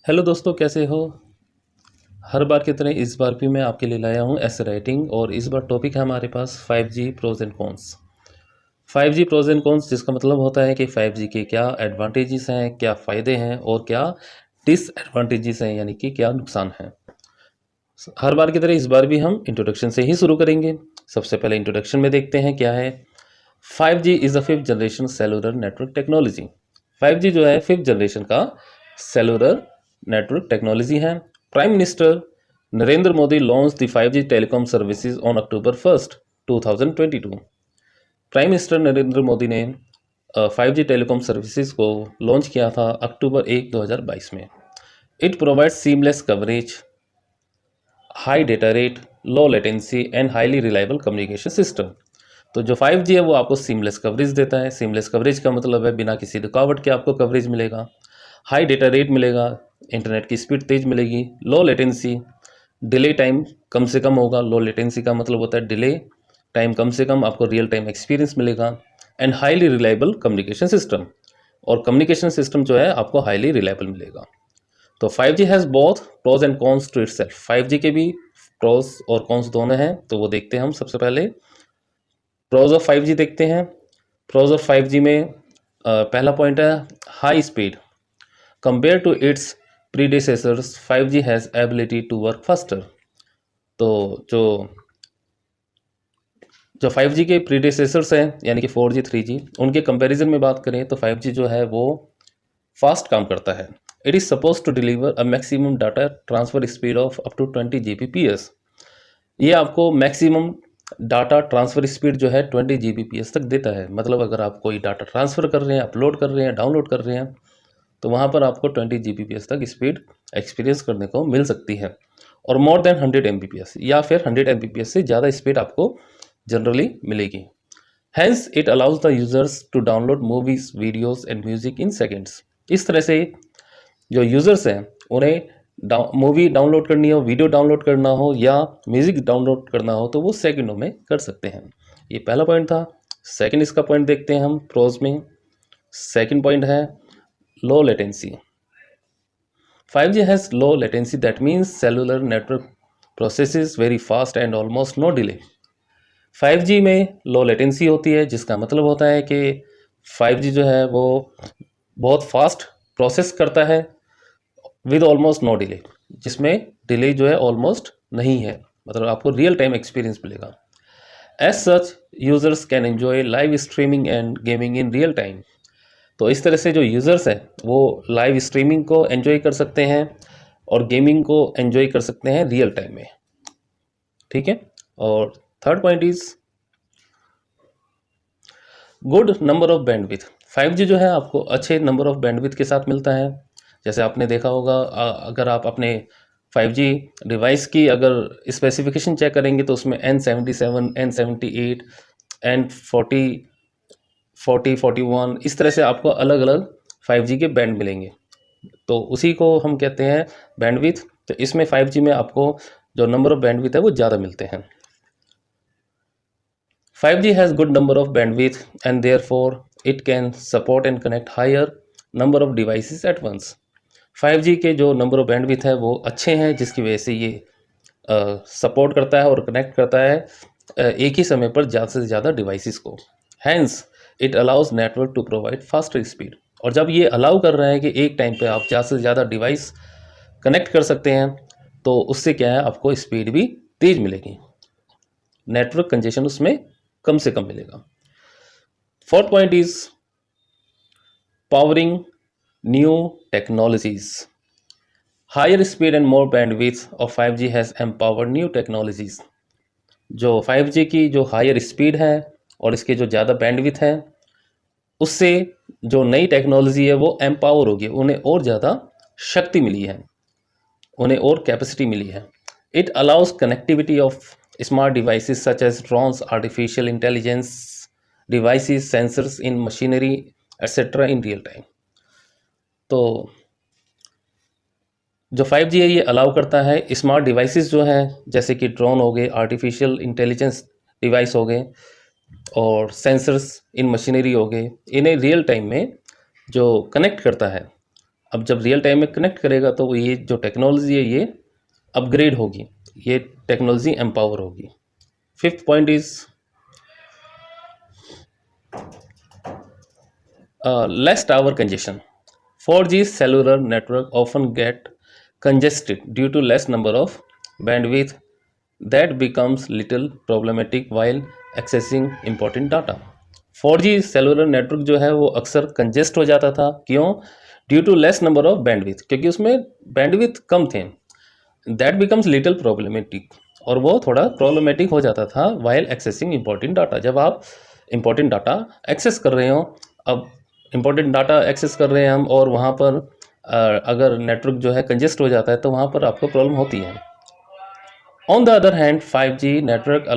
Hello दोस्तों, कैसे हो। हर बार की तरह इस बार भी मैं आपके लिए लाया हूँ ऐसे राइटिंग। और इस बार टॉपिक है हमारे पास 5G pros and cons. 5G pros and cons, जिसका मतलब होता है कि 5G के क्या एडवांटेजेस हैं, क्या फ़ायदे हैं और क्या डिसएडवांटेजेस हैं, यानी कि क्या नुकसान हैं। हर बार की तरह इस बार भी हम इंट्रोडक्शन से ही शुरू करेंगे। सबसे पहले इंट्रोडक्शन में देखते हैं क्या है। 5G is the fifth generation cellular network technology. 5G जो है फिफ्थ जनरेशन का सेलुलर नेटवर्क टेक्नोलॉजी है। Prime minister Narendra Modi launch the 5G telecom services on October 1, 2022। Prime minister Narendra Modi ने 5G टेलीकॉम सर्विसेज को लॉन्च किया था अक्टूबर 1, 2022 में। It provides seamless coverage, high data rate, low latency and highly reliable communication system. तो जो 5G है वो आपको सीमलेस कवरेज देता है। सीमलेस कवरेज का मतलब है बिना किसी रुकावट के आपको कवरेज मिलेगा, हाई डेटा रेट मिलेगा, इंटरनेट की स्पीड तेज मिलेगी, लो लेटेंसी, डिले टाइम कम से कम होगा। लो लेटेंसी का मतलब होता है डिले टाइम कम से कम, आपको रियल टाइम एक्सपीरियंस मिलेगा। And highly reliable communication system, और कम्युनिकेशन सिस्टम जो है आपको हाईली रिलायबल मिलेगा। तो 5G has both pros and cons to itself. 5G के भी प्रोज और कॉन्स दोनों हैं, तो वो देखते हैं हम। सबसे पहले प्रोज ऑफ 5G देखते हैं। प्रोज ऑफ 5G में पहला पॉइंट है high speed. Compare to its predecessors 5G has ability to work faster. तो जो जो 5G के प्रीडिसेसर्स हैं यानी कि 4G 3G, उनके कंपैरिजन में बात करें तो 5G जो है वो फास्ट काम करता है। It is suppose to deliver a maximum data transfer speed of up to 20 Gbps। ये आपको मैक्सिमम डाटा ट्रांसफ़र स्पीड जो है 20 Gbps तक देता है। मतलब अगर आप कोई डाटा ट्रांसफ़र कर रहे हैं, अपलोड कर रहे हैं, डाउनलोड कर रहे हैं, तो वहाँ पर आपको 20 Gbps तक स्पीड एक्सपीरियंस करने को मिल सकती है। और मोर देन 100 Mbps या फिर 100 Mbps से ज़्यादा स्पीड आपको जनरली मिलेगी। Hence it allows the users to download movies, videos and music in seconds. इस तरह से जो यूज़र्स हैं उन्हें मूवी डाउनलोड करनी हो, वीडियो डाउनलोड करना हो या म्यूज़िक डाउनलोड करना हो तो वो सेकंडों में कर सकते हैं। ये पहला पॉइंट था। सेकंड इसका पॉइंट देखते हैं हम प्रोज में। सेकंड पॉइंट है low latency. 5G has low latency, that means cellular network processes very fast and almost no delay। 5G में लो लेटेंसी होती है, जिसका मतलब होता है कि 5G जो है वो बहुत फास्ट प्रोसेस करता है विद ऑलमोस्ट नो डिले, जिसमें डिले जो है ऑलमोस्ट नहीं है। मतलब आपको रियल टाइम एक्सपीरियंस मिलेगा। As such users can enjoy live streaming and gaming in real time. तो इस तरह से जो यूज़र्स हैं वो लाइव स्ट्रीमिंग को एंजॉय कर सकते हैं और गेमिंग को एंजॉय कर सकते हैं रियल टाइम में। ठीक है। और third point is good number of bandwidth. 5G जो है आपको अच्छे नंबर ऑफ बैंडविथ के साथ मिलता है। जैसे आपने देखा होगा, अगर आप अपने 5G डिवाइस की अगर स्पेसिफिकेशन चेक करेंगे तो उसमें N77, N78, N40, 41 इस तरह से आपको अलग अलग 5G के बैंड मिलेंगे। तो उसी को हम कहते हैं बैंडविथ। तो इसमें 5G में आपको जो नंबर ऑफ बैंडविथ है वो ज़्यादा मिलते हैं। 5G has good number of bandwidth and therefore it can support and connect higher number of devices at once। 5G के जो नंबर ऑफ बैंडविथ है वो अच्छे हैं, जिसकी वजह से ये सपोर्ट करता है और कनेक्ट करता है एक ही समय पर ज़्यादा से ज़्यादा डिवाइसेस को। Hence it allows network to provide faster speed. और जब ये अलाउ कर रहा है कि एक टाइम पे आप ज़्यादा से ज़्यादा डिवाइस कनेक्ट कर सकते हैं, तो उससे क्या है आपको स्पीड भी तेज़ मिलेगी, नेटवर्क कंजेशन उसमें कम से कम मिलेगा। Fourth point is powering new technologies. Higher speed and more bandwidth of 5G has empowered new technologies. जो 5G की जो हायर स्पीड है और इसके जो ज़्यादा बैंडविथ है, उससे जो नई टेक्नोलॉजी है वो एम्पावर होगी, उन्हें और ज़्यादा शक्ति मिली है, उन्हें और कैपेसिटी मिली है। It allows connectivity of smart devices such as drones, artificial intelligence devices, sensors in machinery etcetera in real time. तो जो 5G है ये अलाउ करता है स्मार्ट डिवाइसेस जो हैं, जैसे कि ड्रोन हो गए, आर्टिफिशियल इंटेलिजेंस डिवाइस हो गए और सेंसर्स इन मशीनरी हो गए, इन्हें रियल टाइम में जो कनेक्ट करता है अब जब रियल टाइम में कनेक्ट करेगा तो ये जो टेक्नोलॉजी है ये अपग्रेड होगी, ये टेक्नोलॉजी एम्पावर होगी। Fifth point is less tower congestion. 4G cellular network often get congested due to less number of bandwidth that becomes little problematic while accessing important data. 4G cellular network जो है वो अक्सर congest हो जाता था, क्यों? Due to less number of bandwidth, क्योंकि उसमें बैंडविथ कम थे। दैट बिकम्स लिटिल प्रॉब्लमेटिक, और वो थोड़ा प्रॉब्लमेटिक हो जाता था वाइल एक्सेसिंग इंपॉर्टेंट डाटा। जब आप इंपॉर्टेंट डाटा एक्सेस कर रहे हो, अब इंपॉर्टेंट डाटा एक्सेस कर रहे हैं हम, और वहाँ पर अगर नेटवर्क जो है कंजेस्ट हो जाता है तो वहाँ पर आपको प्रॉब्लम होती है। On the other hand 5G network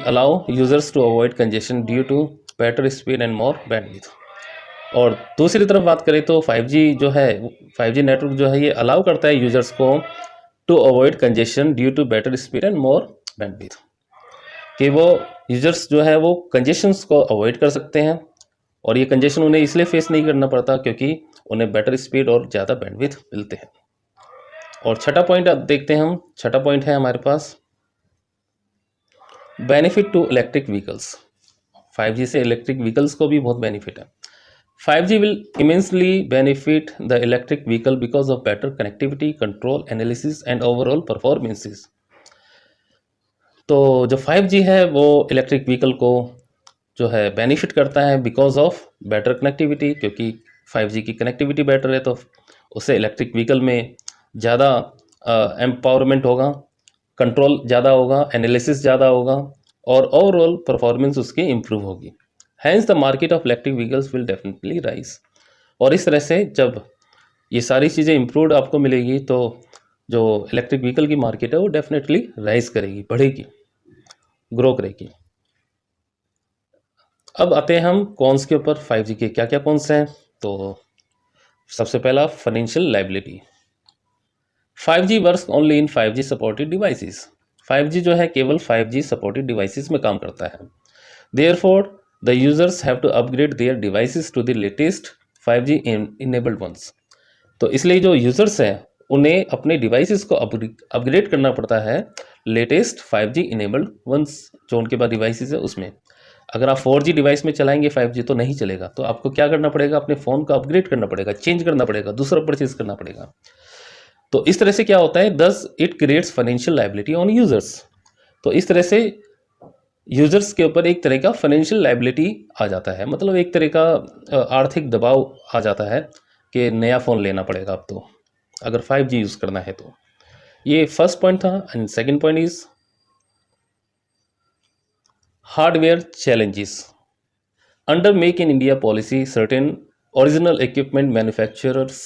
allow users to avoid congestion due to better speed and more bandwidth. और दूसरी तरफ बात करें तो 5G जो है, 5G नेटवर्क जो है ये अलाउ करता है यूजर्स को to avoid congestion due to better speed and more bandwidth, कि वो यूजर्स जो है वो कंजेशंस को अवॉइड कर सकते हैं, और ये कंजेशन उन्हें इसलिए फेस नहीं करना पड़ता क्योंकि उन्हें बेटर स्पीड और ज़्यादा बैंडविड्थ मिलते हैं। और छठा पॉइंट अब देखते हैं हम। छठा पॉइंट है हमारे पास benefit to electric vehicles. 5G से इलेक्ट्रिक व्हीकल्स को भी बहुत बेनिफिट है। 5G will immensely benefit the electric vehicle because of better connectivity, control, analysis and overall performances. तो जो 5G है वो इलेक्ट्रिक व्हीकल को जो है बेनिफिट करता है बिकॉज ऑफ बेटर कनेक्टिविटी, क्योंकि 5G की कनेक्टिविटी बेटर है तो उससे इलेक्ट्रिक व्हीकल में ज़्यादा एम्पावरमेंट होगा, कंट्रोल ज़्यादा होगा, एनालिसिस ज़्यादा होगा, और ओवरऑल परफॉर्मेंस उसकी इम्प्रूव होगी। Hence the market of electric vehicles will definitely rise. और इस तरह से जब ये सारी चीज़ें इम्प्रूव्ड आपको मिलेगी तो जो इलेक्ट्रिक व्हीकल की मार्केट है वो डेफिनेटली राइज करेगी, बढ़ेगी, ग्रो करेगी। अब आते हैं हम कॉन्स के ऊपर। 5G के क्या क्या कॉन्स हैं? तो सबसे पहला financial liability. 5G works only in 5G supported devices. 5G जो है केवल 5G सपोर्टेड डिवाइसेस में काम करता है। Therefore the users have to upgrade their devices to the latest 5G enabled ones. तो इसलिए जो यूजर्स हैं उन्हें अपने डिवाइसेस को अपग्रेड करना पड़ता है लेटेस्ट 5G इनेबल्ड वंस, जो उनके पास डिवाइसेस है उसमें। अगर आप 4G डिवाइस में चलाएंगे 5G तो नहीं चलेगा, तो आपको क्या करना पड़ेगा? अपने फ़ोन को अपग्रेड करना पड़ेगा, चेंज करना पड़ेगा, दूसरा परचेज करना पड़ेगा। तो इस तरह से क्या होता है, thus it creates financial liability on users. तो इस तरह से यूजर्स के ऊपर एक तरह का फाइनेंशियल लायबिलिटी आ जाता है, मतलब एक तरह का आर्थिक दबाव आ जाता है कि नया फ़ोन लेना पड़ेगा अब तो, अगर 5G यूज़ करना है तो। ये फर्स्ट पॉइंट था। And second point is hardware challenges. Under make in India policy certain original equipment manufacturers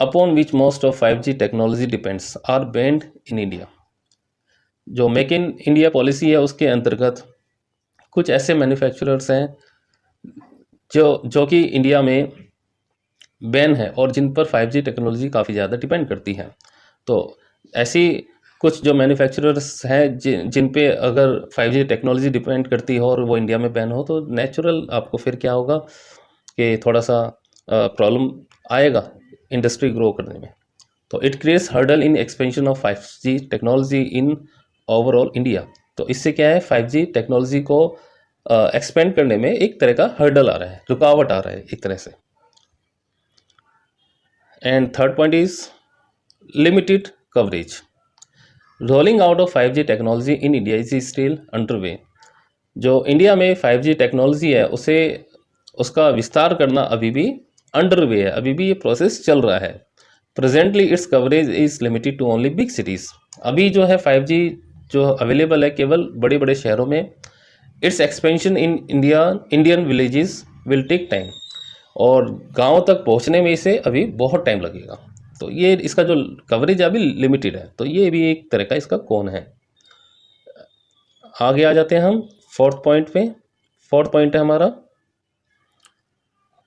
upon which most of 5G technology depends are banned in India. जो मेक इन इंडिया पॉलिसी है उसके अंतर्गत कुछ ऐसे manufacturers हैं जो कि India में बैन है और जिन पर 5G टेक्नोलॉजी काफ़ी ज़्यादा डिपेंड करती है। तो ऐसी कुछ जो मैन्युफैक्चरर्स हैं जिन पे अगर 5G टेक्नोलॉजी डिपेंड करती हो और वो इंडिया में बैन हो, तो नेचुरल आपको फिर क्या होगा कि थोड़ा सा प्रॉब्लम आएगा इंडस्ट्री ग्रो करने में। तो it creates hurdle in expansion of 5G technology in overall India. तो इससे क्या है, 5G टेक्नोलॉजी को एक्सपेंड करने में एक तरह का हर्डल आ रहा है, रुकावट आ रहा है एक तरह से। And third point is limited coverage. Rolling out of 5G technology in India is still underway. जो इंडिया में 5G टेक्नोलॉजी है उसे उसका विस्तार करना अभी भी अंडरवे है, अभी भी ये प्रोसेस चल रहा है। Presently its coverage is limited to only big cities. अभी जो है 5G जो अवेलेबल है केवल बड़े बड़े शहरों में। Its expansion in Indian villages will take time, और गाँव तक पहुँचने में इसे अभी बहुत टाइम लगेगा। तो ये इसका जो कवरेज अभी लिमिटेड है, तो ये भी एक तरह का इसका कौन है। आगे आ जाते हैं हम फोर्थ पॉइंट पे। फोर्थ पॉइंट है हमारा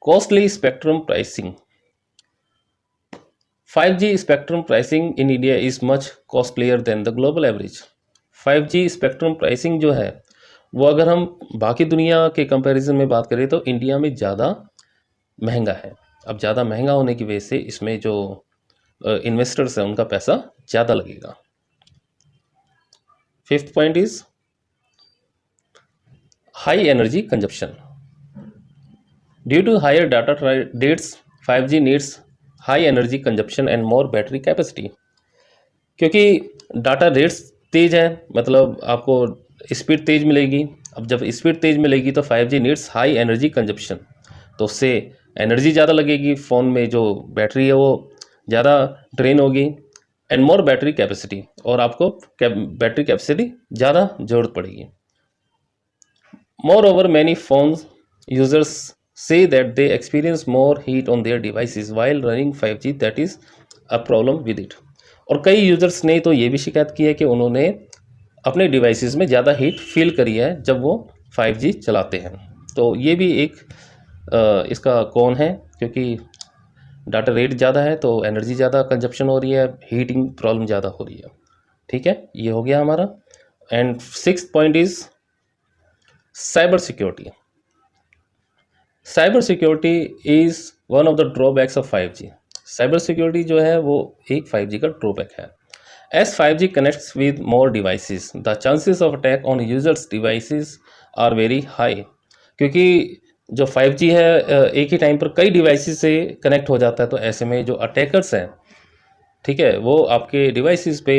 costly spectrum pricing. 5G spectrum pricing in India is much costlier then the global average. 5G spectrum pricing जो है वो अगर हम बाकी दुनिया के कंपैरिजन में बात करें तो इंडिया में ज़्यादा महंगा है। अब ज़्यादा महंगा होने की वजह से इसमें जो इन्वेस्टर्स हैं उनका पैसा ज़्यादा लगेगा। Fifth point is high energy consumption. Due to higher data rates 5G needs high energy consumption and more battery capacity. क्योंकि डाटा रेट्स तेज है, मतलब आपको स्पीड तेज मिलेगी। अब जब स्पीड तेज मिलेगी तो 5G needs high energy consumption, तो उससे एनर्जी ज़्यादा लगेगी, फ़ोन में जो बैटरी है वो ज़्यादा ड्रेन होगी। एंड मोर बैटरी कैपेसिटी, और आपको बैटरी कैपेसिटी ज़्यादा ज़रूरत पड़ेगी। More over many phones users say that they experience more heat on their devices while running 5G, that is a problem with it। और कई यूज़र्स ने तो ये भी शिकायत की है कि उन्होंने अपने डिवाइसेस में ज़्यादा हीट फील करी है जब वो 5G चलाते हैं। तो ये भी एक इसका कौन है, क्योंकि डाटा रेट ज़्यादा है तो एनर्जी ज़्यादा कंजप्शन हो रही है, हीटिंग प्रॉब्लम ज़्यादा हो रही है। ठीक है, ये हो गया हमारा। And sixth point is cyber security. Cyber security is one of the drawbacks of 5G। Cyber security जो है वो एक 5G का ड्रॉबैक है। As 5G connects with more devices the chances of attack on users devices are very high. क्योंकि जो 5G है एक ही टाइम पर कई डिवाइसेस से कनेक्ट हो जाता है, तो ऐसे में जो अटैकर्स हैं, ठीक है, वो आपके डिवाइसेस पे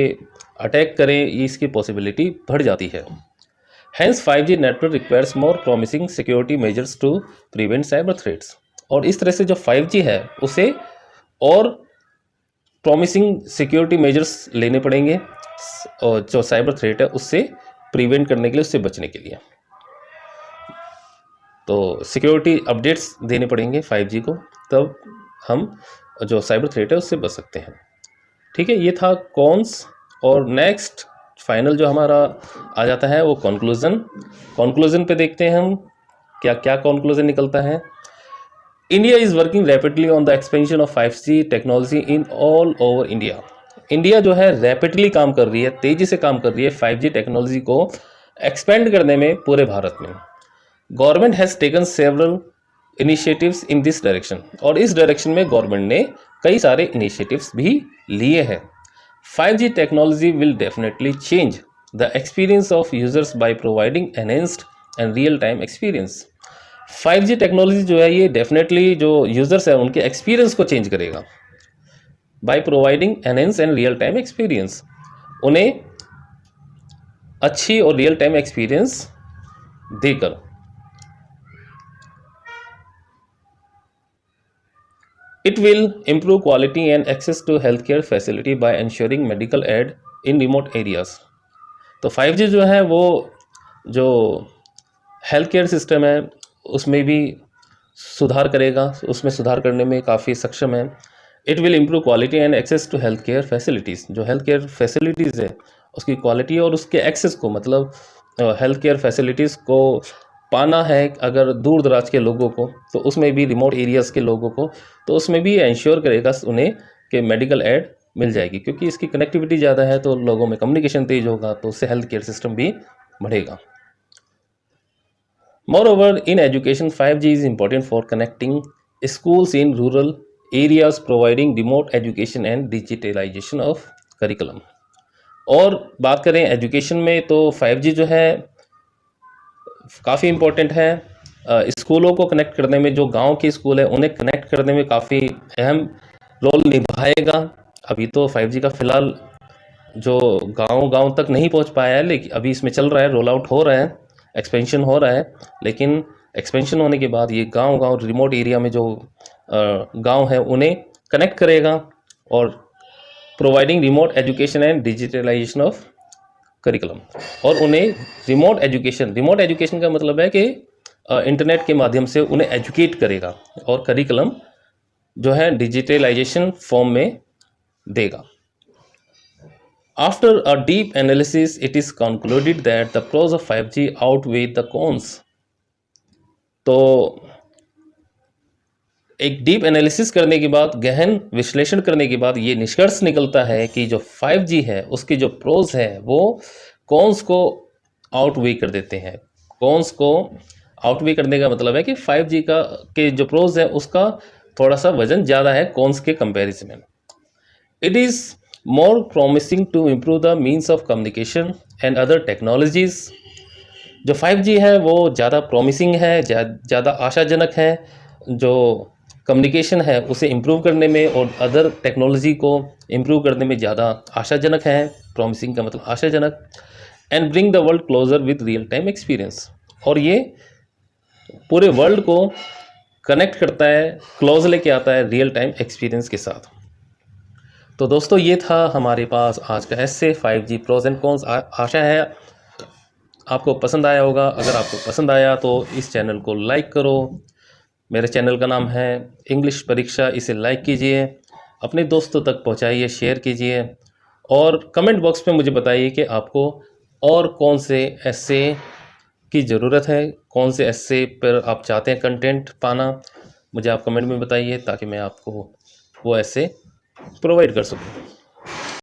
अटैक करें, इसकी पॉसिबिलिटी बढ़ जाती है। Hence 5G network requires more promising security measures to prevent cyber threats। और इस तरह से जो 5G है उसे और प्रॉमिसिंग सिक्योरिटी मेजर्स लेने पड़ेंगे, और जो साइबर थ्रेट है उससे प्रिवेंट करने के लिए, उससे बचने के लिए। तो सिक्योरिटी अपडेट्स देने पड़ेंगे 5G को, तब हम जो साइबर थ्रेट है उससे बच सकते हैं। ठीक है, ये था कॉन्स। और नेक्स्ट फाइनल जो हमारा आ जाता है वो कंक्लूजन पे देखते हैं हम क्या क्या कंक्लूजन निकलता है। India is working rapidly on the expansion of 5G technology in all over India. India जो है रैपिडली काम कर रही है, तेज़ी से काम कर रही है 5G टेक्नोलॉजी को एक्सपेंड करने में पूरे भारत में। Government has taken several initiatives in this direction, और इस डायरेक्शन में गवर्नमेंट ने कई सारे इनिशिएटिव्स भी लिए हैं। 5G technology will definitely change the experience of users by providing enhanced and real-time experience। 5G technology जो है ये डेफिनेटली जो यूज़र्स हैं उनके एक्सपीरियंस को चेंज करेगा, by providing enhance and real time experience. उन्हें अच्छी और रियल टाइम एक्सपीरियंस देकर It will improve quality and access to healthcare facility by ensuring medical aid in remote areas। तो 5G जो है वो जो हेल्थ केयर सिस्टम है उसमें भी सुधार करेगा, उसमें सुधार करने में काफ़ी सक्षम है। It will improve quality and access to health care facilities. जो हेल्थ केयर फैसिलिटीज़ है उसकी क्वालिटी और उसके एक्सेस को, मतलब हेल्थ केयर फैसिलिटीज़ को पाना है अगर दूर दराज के लोगों को, तो उसमें भी रिमोट एरियाज़ के लोगों को, तो उसमें भी इंश्योर करेगा उन्हें कि मेडिकल एड मिल जाएगी। क्योंकि इसकी कनेक्टिविटी ज़्यादा है तो लोगों में कम्युनिकेशन तेज होगा, तो उससे हेल्थ केयर सिस्टम भी बढ़ेगा। Moreover in education 5G is important for connecting schools in rural areas, providing remote education and digitalization of curriculum. और बात करें एजुकेशन में तो 5G जो है काफ़ी इम्पोर्टेंट है। स्कूलों को कनेक्ट करने में, जो गांव के स्कूल हैं उन्हें कनेक्ट करने में काफ़ी अहम रोल निभाएगा। अभी तो 5G का फ़िलहाल जो गांव तक नहीं पहुंच पाया है, लेकिन अभी इसमें चल रहा है, रोल आउट हो रहा है, एक्सपेंशन हो रहा है। लेकिन एक्सपेंशन होने के बाद ये गांव रिमोट एरिया में जो गांव है उन्हें कनेक्ट करेगा, और providing remote education and digitalization of curriculum. और उन्हें रिमोट एजुकेशन का मतलब है कि इंटरनेट के माध्यम से उन्हें एजुकेट करेगा, और करिकुलम जो है डिजिटलाइजेशन फॉर्म में देगा। After a deep analysis it is concluded that the pros of 5G outweigh the cons. तो एक डीप एनालिसिस करने के बाद, गहन विश्लेषण करने के बाद ये निष्कर्ष निकलता है कि जो 5G है उसके जो प्रोज है वो कॉन्स को आउटवे कर देते हैं। कॉन्स को आउटवे करने का मतलब है कि 5G के जो प्रोज है उसका थोड़ा सा वजन ज़्यादा है कॉन्स के कंपैरिजन में। It is more promising to improve the means of communication and other technologies. जो 5G है वो ज़्यादा प्रॉमिसिंग है, ज़्यादा आशाजनक है, जो कम्युनिकेशन है उसे इम्प्रूव करने में और अदर टेक्नोलॉजी को इम्प्रूव करने में ज़्यादा आशाजनक है। प्रॉमिसिंग का मतलब आशाजनक। And bring the world closer with real time experience, और ये पूरे वर्ल्ड को कनेक्ट करता है, क्लोज लेके आता है रियल टाइम एक्सपीरियंस के साथ। तो दोस्तों ये था हमारे पास आज का एस्से 5G प्रोज एंड कॉन्स। आशा है आपको पसंद आया होगा। अगर आपको पसंद आया तो इस चैनल को लाइक करो। मेरे चैनल का नाम है इंग्लिश परीक्षा, इसे लाइक कीजिए, अपने दोस्तों तक पहुंचाइए, शेयर कीजिए, और कमेंट बॉक्स में मुझे बताइए कि आपको और कौन से एस्से की ज़रूरत है, कौन से एस्से पर आप चाहते हैं कंटेंट पाना। मुझे आप कमेंट में बताइए ताकि मैं आपको वो एस्से प्रोवाइड कर सकूं।